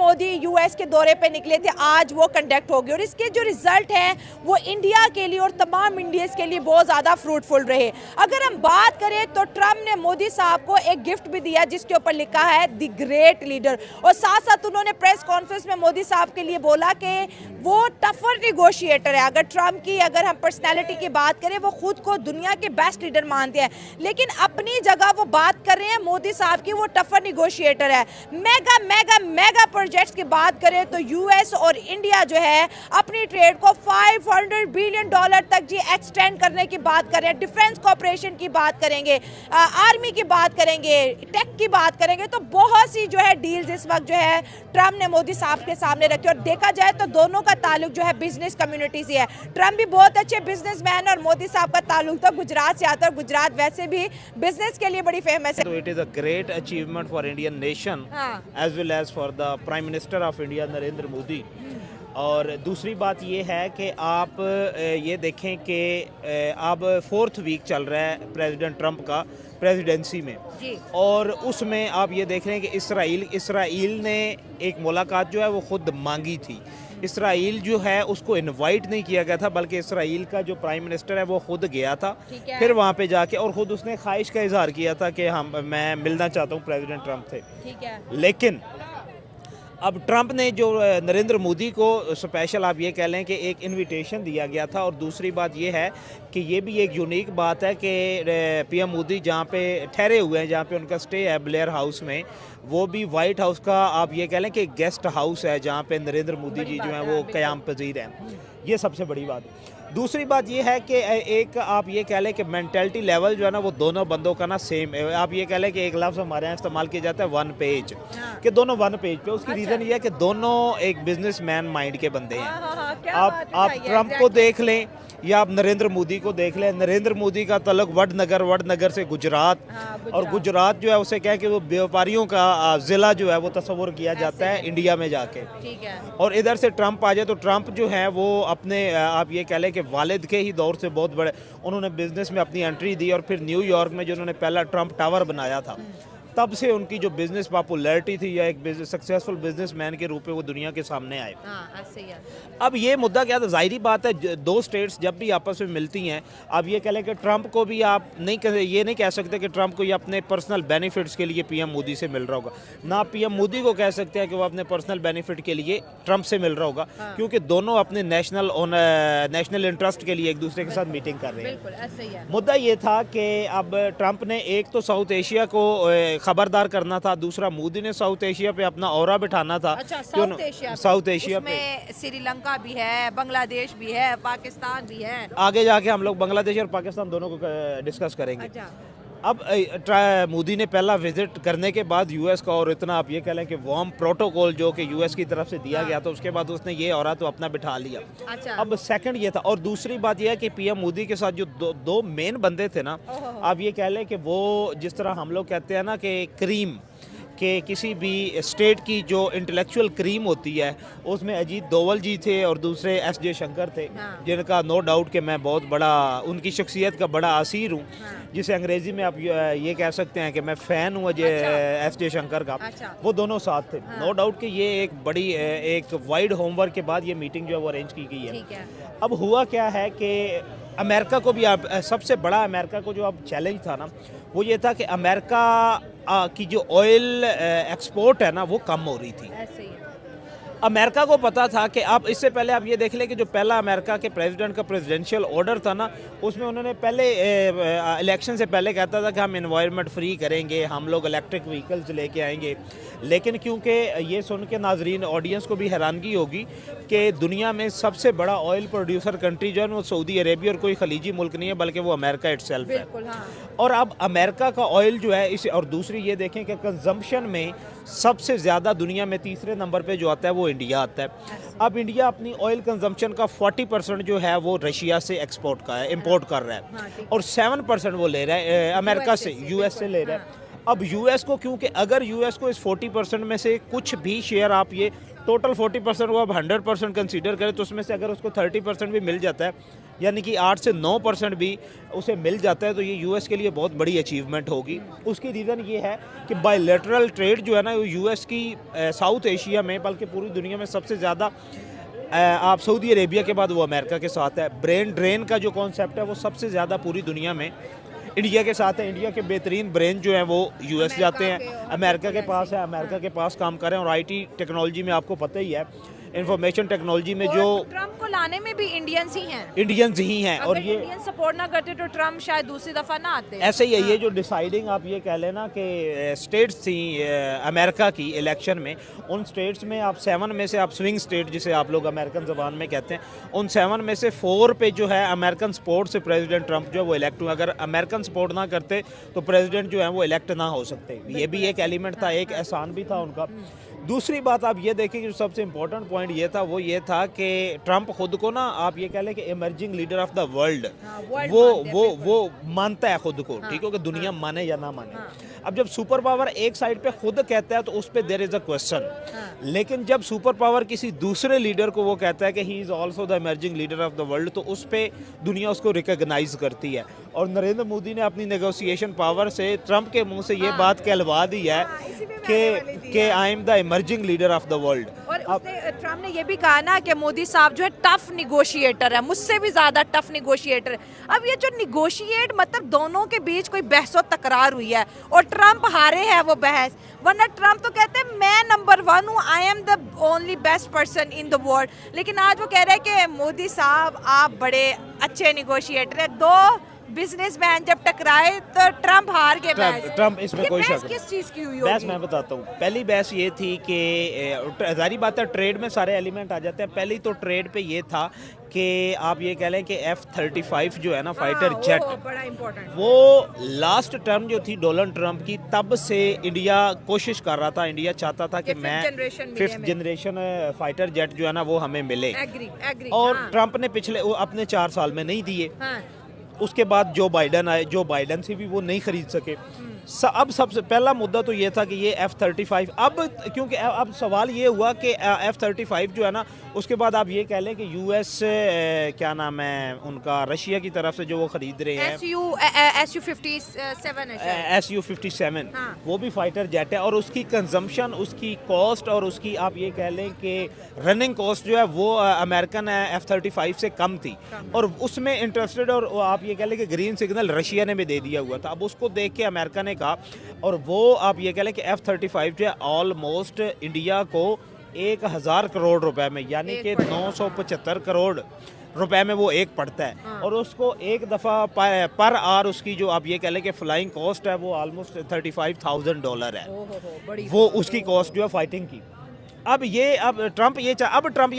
Modi US के दौरे पे निकले थे, आज वो कंडक्ट हो गए और इसके जो रिजल्ट हैं वो इंडिया के लिए और तमाम इंडियंस के लिए बहुत ज़्यादा फ्रूटफुल रहे। अगर हम बात करें तो ट्रम्प ने मोदी साहब को एक गिफ्ट भी दिया जिसके ऊपर लिखा है द ग्रेट लीडर, और साथ साथ उन्होंने प्रेस कॉन्फ्रेंस में मोदी साहब के लिए बोला कि वो टफर निगोशिएटर है। अगर हम पर्सनैलिटी की बात करें, वो खुद को दुनिया के बेस्ट लीडर मानते हैं, लेकिन अपनी जगह वो बात कर रहे हैं मोदी साहब की, वो टफर निगोशिएटर है। मेगा मेगा मेगा प्रोजेक्ट्स की बात करें तो यूएस और इंडिया जो है अपनी ट्रेड को $500 बिलियन तक जी एक्सटेंड करने की बात कर रहे हैं। डिफेंस कॉपरेशन की बात करेंगे, आर्मी की बात करेंगे, टेक की बात करेंगे, तो बहुत सी जो है डील्स इस वक्त जो है ट्रम्प ने मोदी साहब के सामने रखी। और देखा जाए तो दोनों का ताल्लुक जो है बिजनेस कम्युनिटी से है। ट्रम्प भी बहुत अच्छे बिजनेसमैन और मोदी साहब का ताल्लुक तो गुजरात से आता है, और गुजरात वैसे भी बिजनेस के लिए बड़ी फेमस है। So it is a great achievement for Indian nation as well as for the Prime Minister of India Narendra Modi. और दूसरी बात ये है कि आप ये देखें कि अब 4th वीक चल रहा है प्रेसिडेंट ट्रंप का प्रेसिडेंसी में जी। और उसमें आप ये देख रहे हैं कि इसराइल ने एक मुलाकात जो है वो खुद मांगी थी। इसराइल जो है उसको इनवाइट नहीं किया गया था, बल्कि इसराइल का जो प्राइम मिनिस्टर है वो खुद गया था, फिर वहाँ पे जाके और ख़ुद उसने ख्वाहिश का इजहार किया था कि मैं मिलना चाहता हूँ प्रेसिडेंट ट्रंप से। ठीक है। लेकिन अब ट्रंप ने जो नरेंद्र मोदी को स्पेशल आप ये कह लें कि एक इनविटेशन दिया गया था। और दूसरी बात ये है कि ये भी एक यूनिक बात है कि पीएम मोदी जहाँ पे ठहरे हुए हैं, जहाँ पे उनका स्टे है ब्लेयर हाउस में, वो भी वाइट हाउस का आप ये कह लें कि गेस्ट हाउस है जहाँ पे नरेंद्र मोदी जी जो हैं वो क़याम पजीर हैं। ये सबसे बड़ी बात है। दूसरी बात ये है कि एक आप ये कह लें कि मेंटालिटी लेवल जो है ना वो दोनों बंदों का ना सेम है। आप ये कह लें कि एक लफ्ज़ हमारे यहाँ इस्तेमाल किया जाता है वन पेज, कि दोनों वन पेज पे। उसकी रीज़न ये है कि दोनों एक बिजनेसमैन माइंड के बंदे हैं। आप ट्रंप को देख लें या आप नरेंद्र मोदी को देख लें। नरेंद्र मोदी का तल्लुक वडनगर से गुजरात, और गुजरात जो है उसे क्या है कि वो व्यापारियों का ज़िला जो है वो तस्वुर किया जाता है इंडिया में जाके। ठीक है। और इधर से ट्रंप आ जाए तो ट्रंप जो है वो अपने आप ये कह लें कि वालिद के ही दौर से बहुत बड़े उन्होंने बिजनेस में अपनी एंट्री दी, और फिर न्यूयॉर्क में जो उन्होंने पहला ट्रंप टावर बनाया था, तब से उनकी जो बिजनेस पॉपुलैरिटी थी या एक सक्सेसफुल बिजनेसमैन के रूप में वो दुनिया के सामने आए। अब ये मुद्दा क्या था, जाहिर बात है दो स्टेट्स जब भी आपस में मिलती हैं, अब ये कह लें कि ट्रंप को भी आप ये नहीं कह सकते कि ट्रंप को ये अपने पर्सनल बेनिफिट्स के लिए पीएम मोदी से मिल रहा होगा, ना पीएम मोदी को कह सकते हैं कि वो अपने पर्सनल बेनिफिट के लिए ट्रंप से मिल रहा होगा, क्योंकि दोनों अपने नेशनल इंटरेस्ट के लिए एक दूसरे के साथ मीटिंग कर रहे हैं। मुद्दा ये था कि अब ट्रंप ने एक तो साउथ एशिया को खबरदार करना था, दूसरा मोदी ने साउथ एशिया पे अपना ऑरा बिठाना था। अच्छा, साउथ एशिया पे श्रीलंका भी है, बांग्लादेश भी है, पाकिस्तान भी है। आगे जाके हम लोग बांग्लादेश और पाकिस्तान दोनों को डिस्कस करेंगे। अच्छा। अब मोदी ने पहला विजिट करने के बाद यूएस का, और इतना आप ये कह लें कि वार्म प्रोटोकॉल जो कि यूएस की तरफ से दिया गया था, उसके बाद उसने ये ऑरा तो अपना बिठा लिया। अच्छा। अब सेकंड ये था, और दूसरी बात ये है कि पीएम मोदी के साथ जो दो मेन बंदे थे ना, आप ये कह लें कि वो जिस तरह हम लोग कहते हैं ना कि क्रीम कि किसी भी स्टेट की जो इंटेलेक्चुअल क्रीम होती है, उसमें अजीत दोवल जी थे और दूसरे एस जयशंकर थे, जिनका नो डाउट कि मैं बहुत बड़ा उनकी शख्सियत का बड़ा असीर हूँ, जिसे अंग्रेज़ी में आप ये कह सकते हैं कि मैं फ़ैन हूँ एस जयशंकर का। वो दोनों साथ थे। नो डाउट कि ये एक बड़ी एक वाइड होमवर्क के बाद ये मीटिंग जो है वो अरेंज की गई है। अब हुआ क्या है कि अमेरिका को भी सबसे बड़ा अमेरिका को जो अब चैलेंज था ना, वो ये था कि अमेरिका की जो ऑयल एक्सपोर्ट है ना वो कम हो रही थी। अमेरिका को पता था कि आप इससे पहले आप ये देख लें कि जो पहला अमेरिका के प्रेसिडेंट का प्रेसिडेंशियल ऑर्डर था ना, उसमें उन्होंने पहले इलेक्शन से पहले कहता था कि हम एनवायरनमेंट फ्री करेंगे, हम लोग इलेक्ट्रिक व्हीकल्स लेके आएंगे। लेकिन क्योंकि ये सुन के नाजरीन ऑडियंस को भी हैरानगी होगी कि दुनिया में सबसे बड़ा ऑयल प्रोड्यूसर कंट्री जो है वो सऊदी अरेबिया और कोई खलीजी मुल्क नहीं है, बल्कि वो अमेरिका इटसेल्फ है। और अब अमेरिका का ऑयल जो है इस, और दूसरी ये देखें कि कंजम्पशन में सबसे ज़्यादा दुनिया में तीसरे नंबर पे जो आता है वो इंडिया आता है। अब इंडिया अपनी ऑयल कंजम्पशन का 40% जो है वो रशिया से एक्सपोर्ट का है, इंपोर्ट कर रहा है, और 7% वो ले रहा है अमेरिका से, यूएस से ले रहा है। अब यूएस को, क्योंकि अगर यूएस को इस 40% में से कुछ भी शेयर आप ये टोटल 40% वो अब 100% कंसीडर करें तो उसमें से अगर उसको 30% भी मिल जाता है, यानी कि 8 से 9% भी उसे मिल जाता है, तो ये यूएस के लिए बहुत बड़ी अचीवमेंट होगी। उसकी रीज़न ये है कि बायलैटरल ट्रेड जो है ना, यूएस की साउथ एशिया में बल्कि पूरी दुनिया में सबसे ज़्यादा आप सऊदी अरेबिया के बाद वो अमेरिका के साथ है। ब्रेन ड्रेन का जो कॉन्सेप्ट है वो सबसे ज़्यादा पूरी दुनिया में इंडिया के साथ है। इंडिया के बेहतरीन ब्रेन जो हैं वो यूएस जाते हैं, अमेरिका के पास है, अमेरिका के पास काम कर रहे हैं। और आईटी टेक्नोलॉजी में आपको पता ही है, इंफॉर्मेशन टेक्नोलॉजी में जो ट्रम्प को लाने में भी इंडियंस ही हैं, इंडियंस ही हैं। और ये इंडियन सपोर्ट ना करते तो ट्रम्प शायद दूसरी दफा ना आते। ऐसे ही है, ये जो डिसाइडिंग आप ये कह लेना कि स्टेट्स थी अमेरिका की इलेक्शन में, उन स्टेट्स में आप 7 में से आप स्विंग स्टेट जिसे आप लोग अमेरिकन ज़बान में कहते हैं, उन 7 में से 4 पे जो है अमेरिकन सपोर्ट से प्रेसिडेंट ट्रम्प जो है वो इलेक्ट हुए। अगर अमेरिकन सपोर्ट ना करते तो प्रेसिडेंट जो है वो इलेक्ट ना हो सकते। ये भी एक एलिमेंट था, एक एहसान भी था उनका। दूसरी बात आप ये देखें कि जो सबसे इंपॉर्टेंट पॉइंट ये था वो ये था कि ट्रम्प खुद को ना आप ये कह लें कि emerging leader of the world वो मानता है खुद को, ठीक है, कि दुनिया माने या ना माने। अब जब सुपर पावर एक साइड पे खुद कहता है तो उस पर देयर इज अ क्वेश्चन, लेकिन जब सुपर पावर किसी दूसरे लीडर को वो कहता है कि he is also the emerging leader of the world, तो उस पर दुनिया उसको रिकॉग्नाइज करती है। और नरेंद्र मोदी ने अपनी नेगोशिएशन पावर से ट्रम्प के मुंह से ये बात कहलवा दी है कि I am the emerging leader of the world. और ट्रम्प ने ये भी कहा ना कि मोदी साहब जो है टफ निगोशिएटर है, मुझसे भी ज्यादा टफ निगोशिएटर है। अब ये जो निगोशिएट मतलब दोनों के बीच कोई बहसो तकरार हुई है और ट्रम्प हारे है वो बहस, वरना ट्रम्प तो कहते हैं मैं नंबर 1 हूँ, I am the only best person in the world. लेकिन आज वो कह रहे हैं कि मोदी साहब आप बड़े अच्छे निगोशिएटर है। दो बिजनेसमैन जब टकराए तो ट्रम्प हार गए। ट्रम्प इसमें कोई शक किस चीज की हुई? बहस मैं बताता हूँ। पहली बहस ये थी कि जारी बात है ट्रेड में सारे एलिमेंट आ जाते हैं। पहली तो ट्रेड पे ये था कि आप ये कह लें कि F-35 जो है ना फाइटर जेट, बड़ा इंपॉर्टेंट, वो लास्ट टर्म जो थी डोनाल्ड ट्रम्प की, तब से इंडिया कोशिश कर रहा था, इंडिया चाहता था कि मैं 5th जनरेशन फाइटर जेट जो है ना वो हमें मिले। और ट्रम्प ने पिछले अपने 4 साल में नहीं दिए। उसके बाद जो बाइडन आए, जो बाइडन से भी वो नहीं खरीद सके। अब सबसे पहला मुद्दा तो ये था कि ये F-35, अब क्योंकि अब सवाल ये हुआ कि F-35 जो है ना, उसके बाद आप ये कह लें कि यूएस क्या नाम है उनका, रशिया की तरफ से जो वो खरीद रहे हैं SU-57 वो भी फाइटर जेट है। और उसकी कंजम्पशन, उसकी कॉस्ट और उसकी आप ये कह लें कि रनिंग कॉस्ट जो है वो अमेरिकन F-35 से कम थी, और उसमें इंटरेस्टेड, और आप ये कह लें कि ग्रीन सिग्नल रशिया ने भी दे दिया हुआ था। अब उसको देख के अमेरिका ने कहा, और वो आप ये कह लें कि F-35 जो है ऑलमोस्ट इंडिया को 1000 करोड़ रुपए में, यानी कि 975 करोड़ रुपए में वो एक पड़ता है। और उसको एक दफ़ा पर आर उसकी जो आप ये कह लें कि फ्लाइंग कॉस्ट है वो ऑलमोस्ट $35,000 है। वो उसकी कॉस्ट जो है फाइटिंग की। अब ट्रम्प ये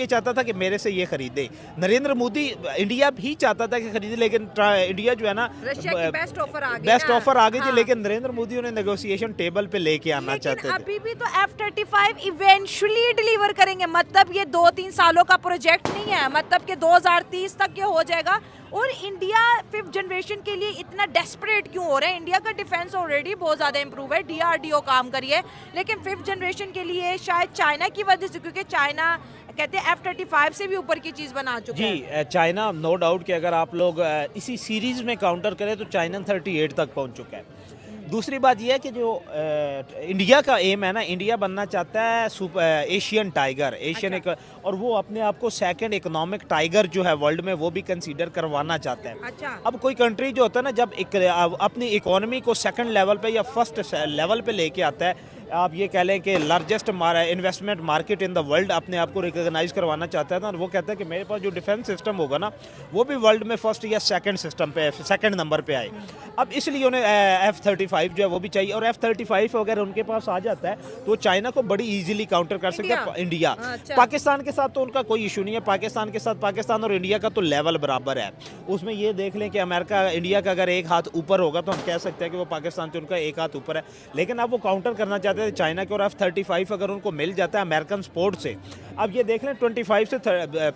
चाहता था कि मेरे से ये खरीदे। नरेंद्र मोदी इंडिया भी चाहता था कि खरीदे, लेकिन इंडिया जो है ना बेस्ट ऑफर आ गई थी। लेकिन नरेंद्र मोदी उन्हें नेगोशिएशन टेबल पे लेके आना चाहते थे। अभी भी तो F-35 इवेंचुअली डिलीवर करेंगे, मतलब ये 2-3 सालों का प्रोजेक्ट नहीं है, मतलब कि 2030 तक ये हो जाएगा। और इंडिया 5th जनरेशन के लिए इतना डेस्परेट क्यों हो रहा है? इंडिया का डिफेंस ऑलरेडी बहुत ज़्यादा इंप्रूव है, DRDO काम करिए, लेकिन 5th जनरेशन के लिए शायद चाइना की वजह से, क्योंकि चाइना कहते हैं F-35 से भी ऊपर की चीज़ बना चुका है। जी, चाइना नो डाउट कि अगर आप लोग इसी सीरीज़ में काउंटर करें तो चाइना 38 तक पहुंच चुका है। दूसरी बात यह है कि जो इंडिया का एम है ना, इंडिया बनना चाहता है एशियन टाइगर, और वो अपने आप को सेकंड इकोनॉमिक टाइगर जो है वर्ल्ड में वो भी कंसीडर करवाना चाहता है। अब कोई कंट्री जो होता है ना, जब अपनी इकोनॉमी को सेकंड लेवल पे या फर्स्ट लेवल पे लेके आता है, आप ये कह लें कि largest investment market in the world अपने आप को रिकॉग्नाइज करवाना चाहता है ना, और वो कहता है कि मेरे पास जो डिफेंस सिस्टम होगा ना वो भी वर्ल्ड में फर्स्ट या सेकंड नंबर पे आए। अब इसलिए उन्हें F-35 जो है वो भी चाहिए। और F-35 अगर उनके पास आ जाता है तो चाइना को बड़ी इजीली काउंटर कर सकते हैं इंडिया। पाकिस्तान के साथ तो उनका कोई इशू नहीं है, पाकिस्तान के साथ पाकिस्तान और इंडिया का तो लेवल बराबर है। उसमें ये देख लें कि अमेरिका इंडिया का अगर एक हाथ ऊपर होगा तो हम कह सकते हैं कि वो पाकिस्तान से उनका एक हाथ ऊपर है। लेकिन अब वो काउंटर करना चाहते हैं चाइना के, और F-35 अगर उनको मिल जाता है अमेरिकन सपोर्ट से। अब ये देख लें 25 से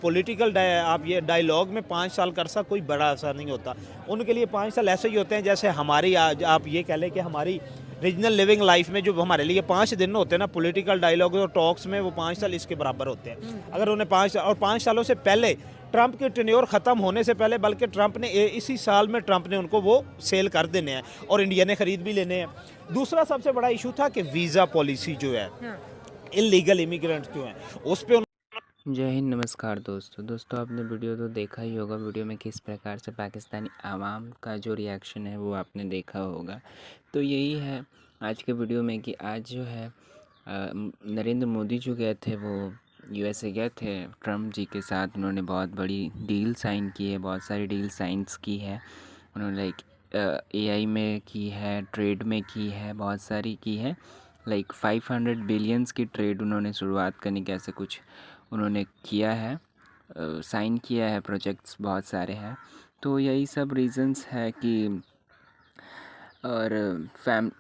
पॉलिटिकल आप ये डायलॉग में 5 साल का अरसा कोई बड़ा असर नहीं होता। उनके लिए 5 साल ऐसे ही होते हैं जैसे हमारी आप ये कह लें कि हमारी रीजनल लिविंग लाइफ में जो हमारे लिए 5 दिन होते हैं ना पॉलिटिकल डायलॉग और टॉक्स में, वो 5 साल इसके बराबर होते हैं। अगर उन्हें 5 सालों से पहले ट्रंप की टेन्योर ख़त्म होने से पहले, बल्कि ट्रंप ने इसी साल में ट्रंप ने उनको वो सेल कर देने हैं और इंडिया ने ख़रीद भी लेने हैं। दूसरा सबसे बड़ा इशू था कि वीज़ा पॉलिसी जो है, इलीगल इमिग्रेंट्स जो हैं उस पर। जय हिंद, नमस्कार दोस्तों आपने वीडियो तो देखा ही होगा। वीडियो में किस प्रकार से पाकिस्तानी आवाम का जो रिएक्शन है वो आपने देखा होगा। तो यही है आज के वीडियो में कि आज जो है नरेंद्र मोदी जो गए थे वो यूएसए गए थे ट्रम्प जी के साथ। उन्होंने बहुत बड़ी डील साइन की है, बहुत सारी डील साइंस की है उन्होंने। लाइक एआई में की है, ट्रेड में की है, बहुत सारी की है। लाइक 500 बिलियंस की ट्रेड उन्होंने शुरुआत करने के ऐसे कुछ उन्होंने किया है, साइन किया है, प्रोजेक्ट्स बहुत सारे हैं। तो यही सब रीज़न्स है कि और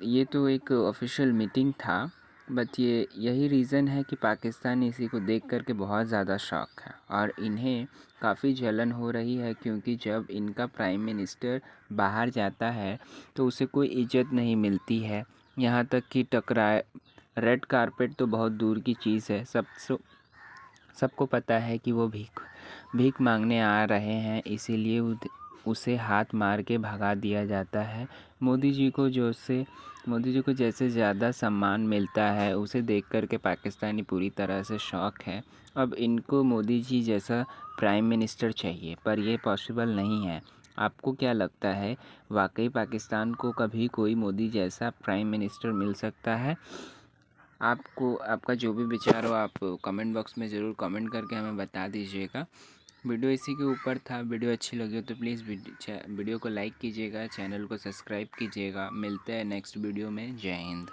ये तो एक ऑफिशियल मीटिंग था, बट यही रीज़न है कि पाकिस्तान इसी को देख कर के बहुत ज़्यादा शॉक है और इन्हें काफ़ी जलन हो रही है, क्योंकि जब इनका प्राइम मिनिस्टर बाहर जाता है तो उसे कोई इज़्ज़त नहीं मिलती है। यहाँ तक कि टकराए, रेड कारपेट तो बहुत दूर की चीज़ है, सबको पता है कि वो भीख मांगने आ रहे हैं, इसीलिए उसे हाथ मार के भगा दिया जाता है। मोदी जी को जैसे ज़्यादा सम्मान मिलता है उसे देख कर के पाकिस्तानी पूरी तरह से शॉक है। अब इनको मोदी जी जैसा प्राइम मिनिस्टर चाहिए, पर ये पॉसिबल नहीं है। आपको क्या लगता है, वाकई पाकिस्तान को कभी कोई मोदी जैसा प्राइम मिनिस्टर मिल सकता है? आपका जो भी विचार हो आप कमेंट बॉक्स में ज़रूर कमेंट करके हमें बता दीजिएगा। वीडियो इसी के ऊपर था। वीडियो अच्छी लगी हो तो प्लीज़ वीडियो को लाइक कीजिएगा, चैनल को सब्सक्राइब कीजिएगा। मिलते हैं नेक्स्ट वीडियो में। जय हिंद।